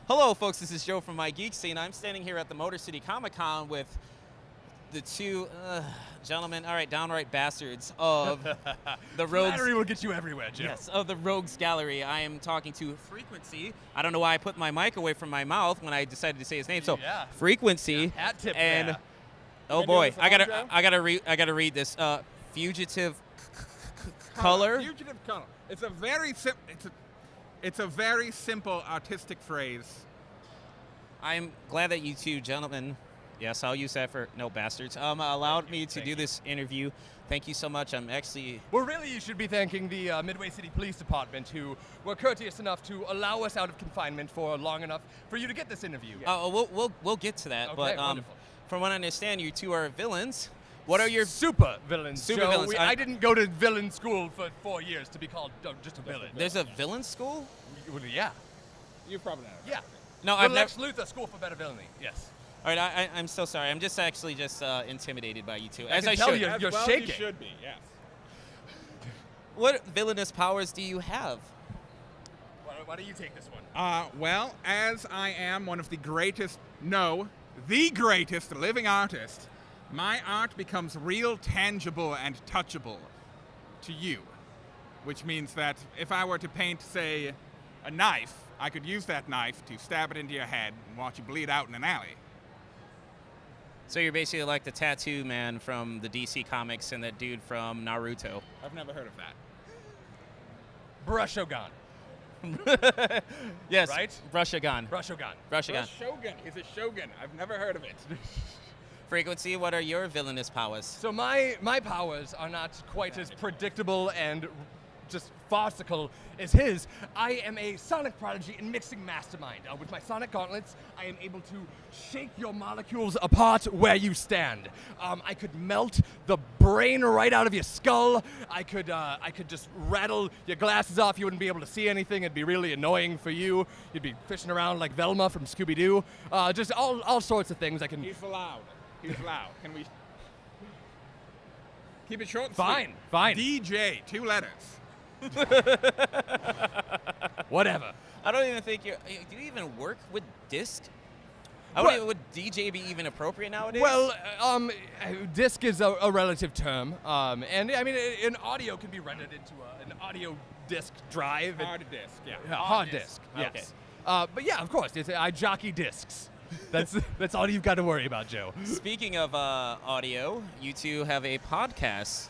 Hello, folks. This is Joe from MIGeekScene. I'm standing here at the Motor City Comic Con with the two gentlemen, all right, downright bastards of the Rogues. Flattery will get you everywhere, Joe. Yes, of the Rogues Gallery. I am talking to Freakuency. I don't know why I put my mic away from my mouth when I decided to say his name. So Yeah. Freakuency. Yeah, hat tip and there. oh boy, I gotta read this. Fugitive Color. Fugitive color. It's a very it's a very simple artistic phrase. I'm glad that you two gentlemen, yes, I'll use that for no bastards, allowed me to do this interview. Thank you so much. I'm actually... Well, really, you should be thanking the Midway City Police Department, who were courteous enough to allow us out of confinement for long enough for you to get this interview. We'll get to that. Okay, but wonderful. from what I understand, you two are villains. What are your... super villains? Super Joe. villains. I didn't go to villain school for 4 years to be called just a villain. There's a villain school? Well, yeah. You probably know. Yeah. No, The I've never... Lex Luthor School for Better Villainy. Yes. All right, I'm so sorry. I'm just actually intimidated by you two. I can tell should. you're As well shaking. You should be. Yes. What villainous powers do you have? Why don't you take this one? Well, as I am one of the greatest, the greatest living artist, my art becomes real, tangible, and touchable to you. Which means that if I were to paint, say, a knife, I could use that knife to stab it into your head and watch you bleed out in an alley. So you're basically like the tattoo man from the DC comics and that dude from Naruto. I've never heard of that. Brushogun. Yes, Right? Brushogun. Brushogun. Brushogun. Shogun. He's a shogun. I've never heard of it. Frequency, what are your villainous powers? So my powers are not quite as predictable and just farcical as his. I am a sonic prodigy and mixing mastermind. With my sonic gauntlets, I am able to shake your molecules apart where you stand. I could melt the brain right out of your skull. I could just rattle your glasses off. You wouldn't be able to see anything. It'd be really annoying for you. You'd be fishing around like Velma from Scooby-Doo. Just all sorts of things. I can. He's loud. He's loud. Can we keep it short? And Fine. sweet? Fine. DJ, 2 letters. Whatever. I don't even think do you even work with disc? Would DJ be even appropriate nowadays? Well, disc is a relative term, and I mean, an audio can be rendered into an audio disc drive. Hard disk, yeah. Hard disk. Yes. But yeah, of course, I jockey discs. That's all you've got to worry about, Joe. Speaking of audio, you two have a podcast.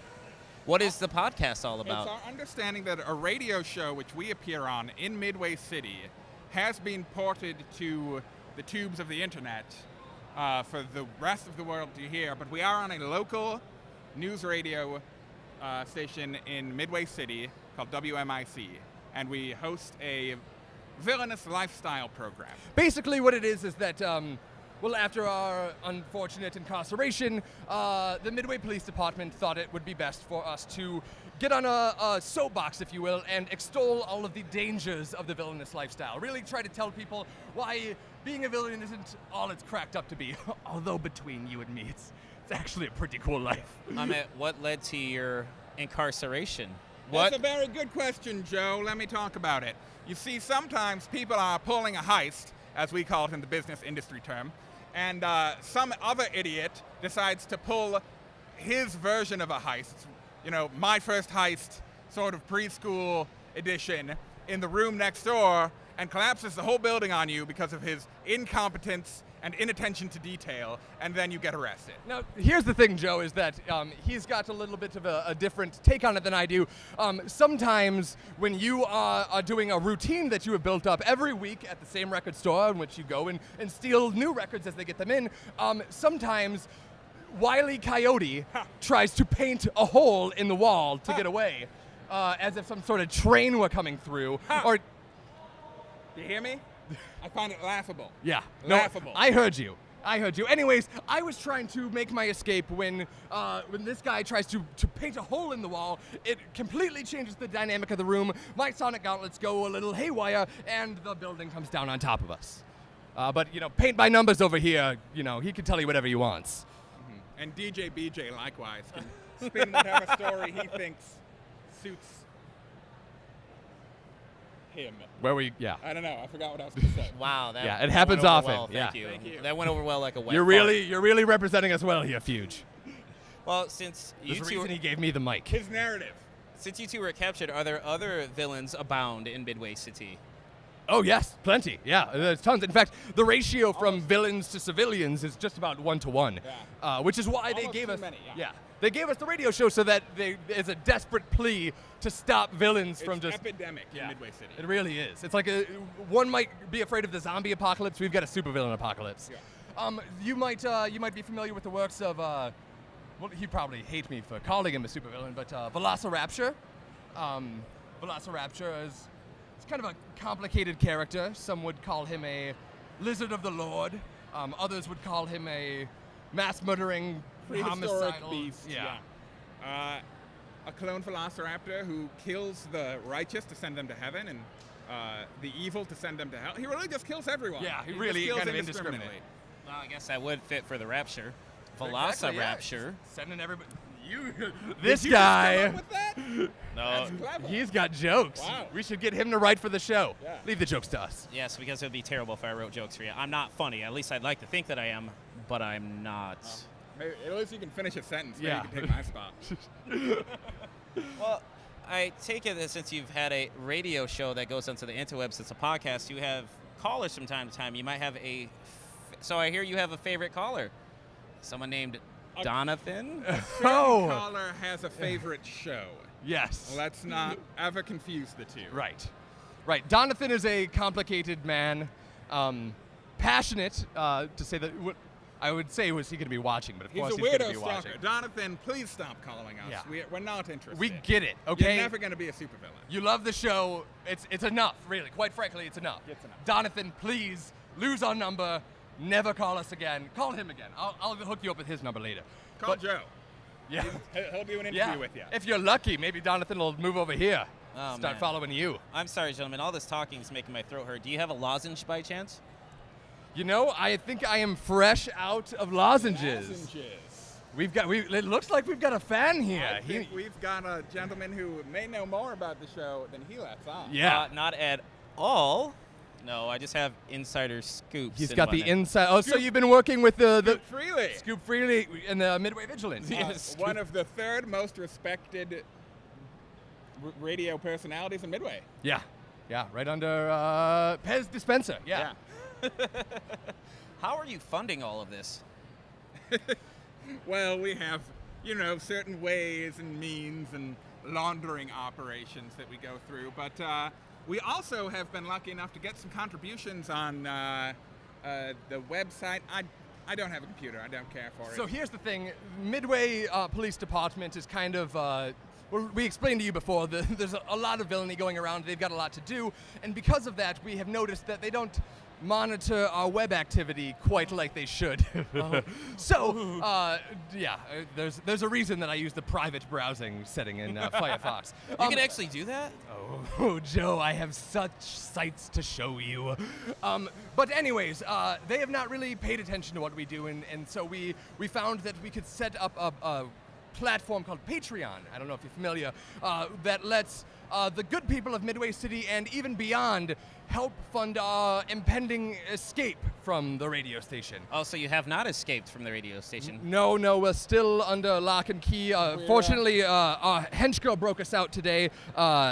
What is the podcast all about? It's our understanding that a radio show which we appear on in Midway City has been ported to the tubes of the internet for the rest of the world to hear, but we are on a local news radio station in Midway City called WMIC, and we host a villainous lifestyle program. Basically, what it is that, well, after our unfortunate incarceration, the Midway Police Department thought it would be best for us to get on a soapbox, if you will, and extol all of the dangers of the villainous lifestyle. Really try to tell people why being a villain isn't all it's cracked up to be. Although between you and me, it's actually a pretty cool life. What led to your incarceration? That's a very good question, Joe. Let me talk about it. You see, sometimes people are pulling a heist, as we call it in the business industry term, and some other idiot decides to pull his version of a heist, you know, my first heist, sort of preschool edition, in the room next door, and collapses the whole building on you because of his incompetence and inattention to detail, and then you get arrested. Now, here's the thing, Joe, is that he's got a little bit of a different take on it than I do. Sometimes when you are doing a routine that you have built up every week at the same record store in which you go and steal new records as they get them in, sometimes Wile E. Coyote tries to paint a hole in the wall to get away, as if some sort of train were coming through. Or, You hear me? I find it laughable. yeah, Laughable. No, I heard you. Anyways, I was trying to make my escape when this guy tries to paint a hole in the wall. It completely changes the dynamic of the room. My sonic gauntlets go a little haywire, and the building comes down on top of us. But, you know, paint by numbers over here, you know, he can tell you whatever he wants. Mm-hmm. And DJ BJ, likewise, can spin whatever story he thinks suits him. Where we, yeah. I don't know. I forgot what I was going to say. Wow. That, Yeah, it that happens went over often, Well. yeah. Thank you. Thank you. That went over well like a wet You're fart. really representing us well here, Fuge. Well, since you There's a two reason he gave me the mic. His narrative. since you two were captured, are there other villains abound in Midway City? Oh, yes, plenty. Yeah, there's tons. In fact, the ratio from villains to civilians is just about 1-to-1, Yeah. which is why they Almost gave too us many, yeah. they gave us the radio show so that it's a desperate plea to stop villains It's from just epidemic in Midway City. It really is. It's like one might be afraid of the zombie apocalypse. We've got a supervillain apocalypse. Yeah. You might be familiar with the works of well, he'd probably hate me for calling him a supervillain, but Velociraptor. Velociraptor is kind of a complicated character. Some would call him a lizard of the Lord. Others would call him a mass-murdering, Prehistoric homicidal beast. Yeah. A clone velociraptor who kills the righteous to send them to heaven and the evil to send them to hell. He really just kills everyone. Yeah, he just really kills kind of indiscriminately. indiscriminate. Well, I guess that would fit for the Rapture. Exactly, yeah. Velociraptor. Sending everybody. You. Did This you just guy. come up with that? No. That's clever. He's got jokes. Wow. We should get him to write for the show. Yeah. Leave the jokes to us. Yes, because it would be terrible if I wrote jokes for you. I'm not funny. At least I'd like to think that I am, but I'm not. Maybe, at least you can finish a sentence. Maybe Yeah. you can take my spot. Well, I take it that since you've had a radio show that goes onto the interwebs, it's a podcast, you have callers from time to time. You might have so I hear you have a favorite caller. Someone named Donathan? Oh. Caller has a favorite show. Yes. Let's not ever confuse the two. Right. Right. Donathan is a complicated man, passionate, to say that. What I would say was he going to be watching, but of He's course a he's going to weirdo be stalker. watching. Jonathan, please stop calling us. Yeah. We're not interested. We get it, okay? You're never going to be a supervillain. You love the show. It's enough, really. Quite frankly, it's enough. It's enough. Jonathan, please lose our number. Never call us again. Call him again. I'll hook you up with his number later. Call But- Joe. Yeah. He'll do an interview Yeah. with you. If you're lucky, maybe Jonathan will move over here. Oh, Start man. following you. I'm sorry, gentlemen. All this talking is making my throat hurt. Do you have a lozenge by chance? You know, I think I am fresh out of lozenges. Lozenges. It looks like we've got a fan here. I think we've got a gentleman who may know more about the show than he lets on. Yeah. Not at all. No, I just have insider scoops. He's and got the whatnot. inside. Oh, so you've been working with the Freely. Scoop Freely in the Midway Vigilance. Yes. One of the third most respected radio personalities in Midway. Yeah. Yeah, right under Pez Dispenser. Yeah. How are you funding all of this? Well, we have, certain ways and means and laundering operations that we go through, but we also have been lucky enough to get some contributions on the website. I don't have a computer. I don't care for So it. here's the thing. Midway Police Department is kind of, well, we explained to you before, there's a lot of villainy going around. They've got a lot to do. And because of that, we have noticed that they don't monitor our web activity quite like they should. So, there's a reason that I use the private browsing setting in Firefox. You can actually do that? Oh, Joe, I have such sights to show you. But anyways, they have not really paid attention to what we do, and so we found that we could set up a platform called Patreon. I don't know if you're familiar, that lets the good people of Midway City and even beyond help fund our impending escape from the radio station. Oh, so you have not escaped from the radio station? No, we're still under lock and key. Fortunately, our hench girl broke us out today,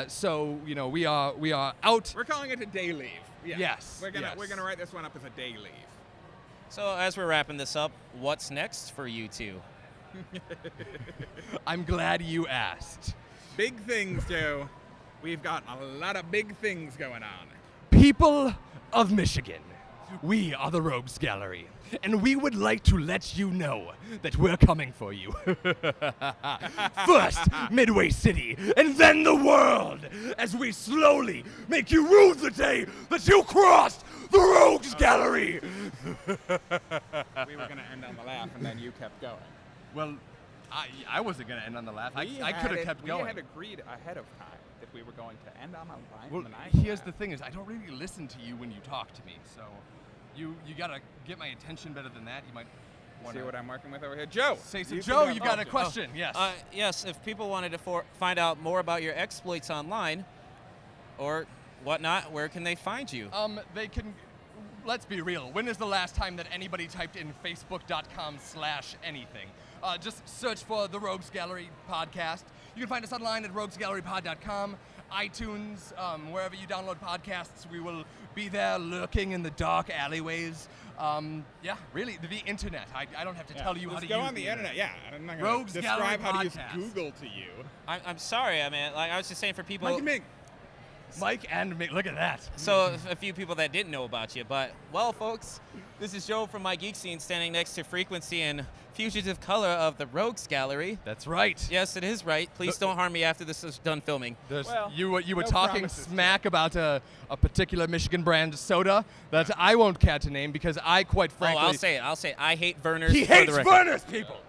so we are out. We're calling it a day leave. Yeah. Yes, We're gonna yes. write this one up as a day leave. So as we're wrapping this up, what's next for you two? I'm glad you asked. Big things, Joe. We've got a lot of big things going on. People of Michigan, we are the Rogues Gallery, and we would like to let you know that we're coming for you. First, Midway City, and then the world, as we slowly make you rue the day that you crossed the Rogues Gallery. We were going to end on the laugh, and then you kept going. Well, I wasn't going to end on the laugh. I could have kept going. We had agreed ahead of time that we were going to end on a line. Well, and I here's the thing is, I don't really listen to you when you talk to me, so you gotta get my attention better than that. You might want See what I'm working with over here? Joe! say so. you Joe, can you have got a options. question? Yes. Yes, if people wanted to find out more about your exploits online, or whatnot, where can they find you? They can. Let's be real. When is the last time that anybody typed in facebook.com/anything? Just search for the Rogues Gallery podcast. You can find us online at roguesgallerypod.com, iTunes, wherever you download podcasts. We will be there lurking in the dark alleyways. Yeah, really, the internet. I don't have to tell you how to go use on the internet. Yeah, I'm not Rogues going to Gallery describe how to use podcast. Google to you. I'm sorry, I mean, like I was just saying for people. Mike and Mig. Mike and Mick, look at that. So a few people that didn't know about you, but well, folks, this is Joe from MIGeekScene standing next to Freakuency and Fugitive Color of the Rogues Gallery. That's right. Yes, it is right. Please don't harm me after this is done filming. Well, you were no talking promises, smack about a particular Michigan brand soda that I won't care to name because I quite frankly. Oh, I'll say it. I hate Verner's. He for hates the record. Verner's, people.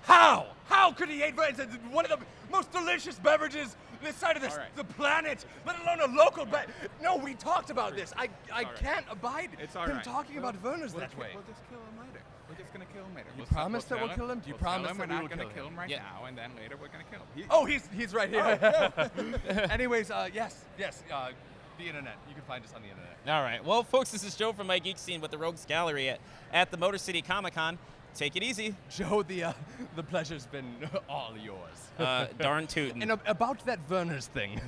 How? How could he hate Verner's? It's one of the most delicious beverages this side of the planet, let alone a local No, we talked about this. I can't abide him talking about Verner's that way. We'll just kill him later. We're just going to kill him later. You promise that we'll kill him? Do you promise that we will We're not going to kill him? him right Yeah. now, and then later we're going to kill him. Oh, he's right here. Anyways, yes, the internet. You can find us on the internet. All right. Well, folks, this is Joe from MIGeekScene with the Rogues Gallery at the Motor City Comic Con. Take it easy. Joe, the pleasure's been all yours. Darn tootin'. And about that Verner's thing.